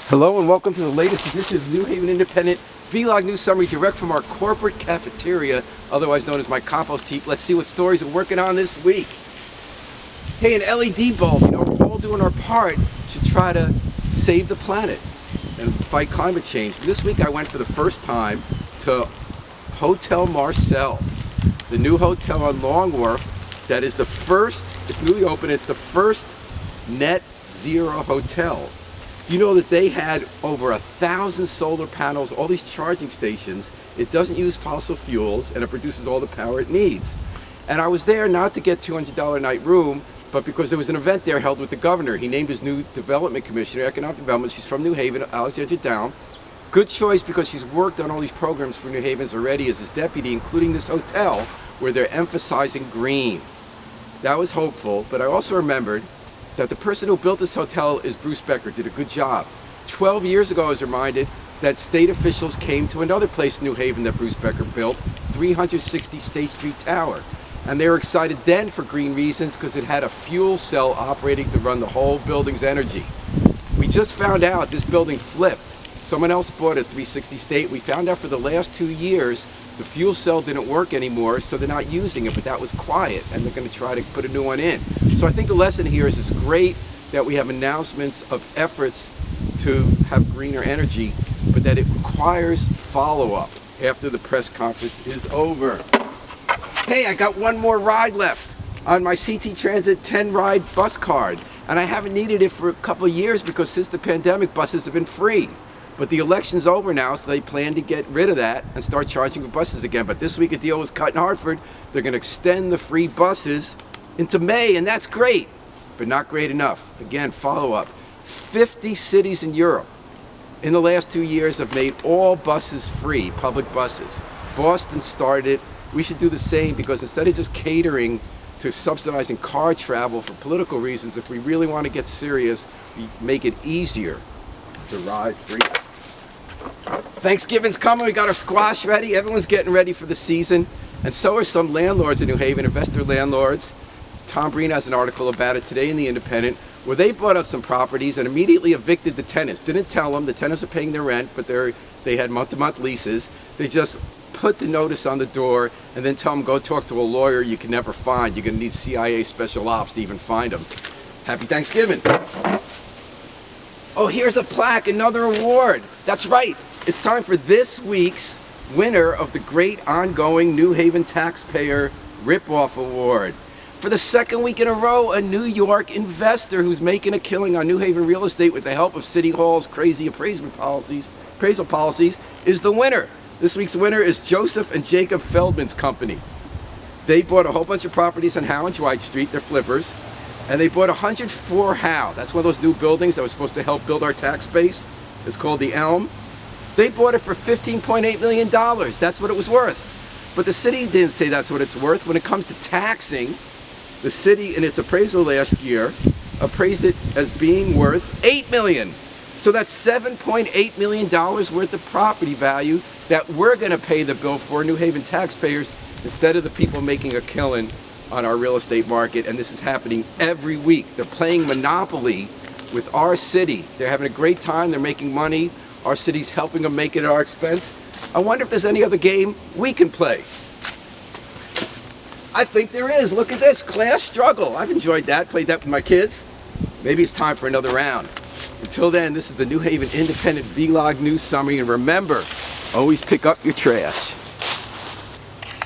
Hello and welcome to the latest edition of New Haven Independent Vlog News Summary direct from our corporate cafeteria, otherwise known as my Compost Heap. Let's see what stories we're working on this week. Hey, an LED bulb. We're all doing our part to try to save the planet and fight climate change. This week I went for the first time to Hotel Marcel, the new hotel on Long Wharf that is the first, it's newly open, it's the first net zero hotel. You know that they had over 1,000 solar panels, all these charging stations. It doesn't use fossil fuels and it produces all the power it needs. And I was there not to get $200 a night room, but because there was an event there held with the governor. He named his new development commissioner, economic development. She's from New Haven, Alexandra Down. Good choice because she's worked on all these programs for New Havens already as his deputy, including this hotel where they're emphasizing green. That was hopeful, but I also remembered that the person who built this hotel is Bruce Becker, did a good job. 12 years ago I was reminded that state officials came to another place in New Haven that Bruce Becker built, 360 State Street Tower. And they were excited then for green reasons because it had a fuel cell operating to run the whole building's energy. We just found out this building flipped. Someone else bought it, 360 State. We found out for the last 2 years the fuel cell didn't work anymore, so they're not using it, but that was quiet, and they're going to try to put a new one in. So I think the lesson here is it's great that we have announcements of efforts to have greener energy, but that it requires follow-up after the press conference is over. Hey, I got one more ride left on my CT Transit 10 ride bus card, and I haven't needed it for a couple of years because since the pandemic, buses have been free. But the election's over now, so they plan to get rid of that and start charging for buses again. But this week a deal was cut in Hartford. They're going to extend the free buses into May, and that's great, but not great enough. Again, follow up. 50 cities in Europe in the last 2 years have made all buses free, public buses. Boston started it. We should do the same because instead of just catering to subsidizing car travel for political reasons, if we really want to get serious, we make it easier to ride free. Thanksgiving's coming, we got our squash ready, everyone's getting ready for the season, and so are some landlords in New Haven, investor landlords. Tom Breen has an article about it today in the Independent, where they bought up some properties and immediately evicted the tenants. Didn't tell them, the tenants are paying their rent, but they had month-to-month leases. They just put the notice on the door and then tell them, go talk to a lawyer you can never find. You're gonna need CIA special ops to even find them. Happy Thanksgiving. Oh, here's a plaque, another award. That's right, it's time for this week's winner of the great ongoing New Haven Taxpayer Ripoff Award. For the second week in a row, a New York investor who's making a killing on New Haven real estate with the help of City Hall's crazy appraisal policies is the winner. This week's winner is Joseph and Jacob Feldman's company. They bought a whole bunch of properties on Howe and Dwight Street, they're flippers. And they bought 104 Howe. That's one of those new buildings that was supposed to help build our tax base. It's called the Elm. They bought it for $15.8 million. That's what it was worth. But the city didn't say that's what it's worth. When it comes to taxing, the city in its appraisal last year appraised it as being worth $8 million. So that's $7.8 million worth of property value that we're going to pay the bill for, New Haven taxpayers, instead of the people making a killing on our real estate market. And this is happening every week. They're playing Monopoly with our city. They're having a great time. They're making money. Our city's helping them make it at our expense. I wonder if there's any other game we can play. I think there is. Look at this, Class Struggle. I've enjoyed that, played that with my kids. Maybe it's time for another round. Until then, this is the New Haven Independent Vlog News Summary. And remember, always pick up your trash.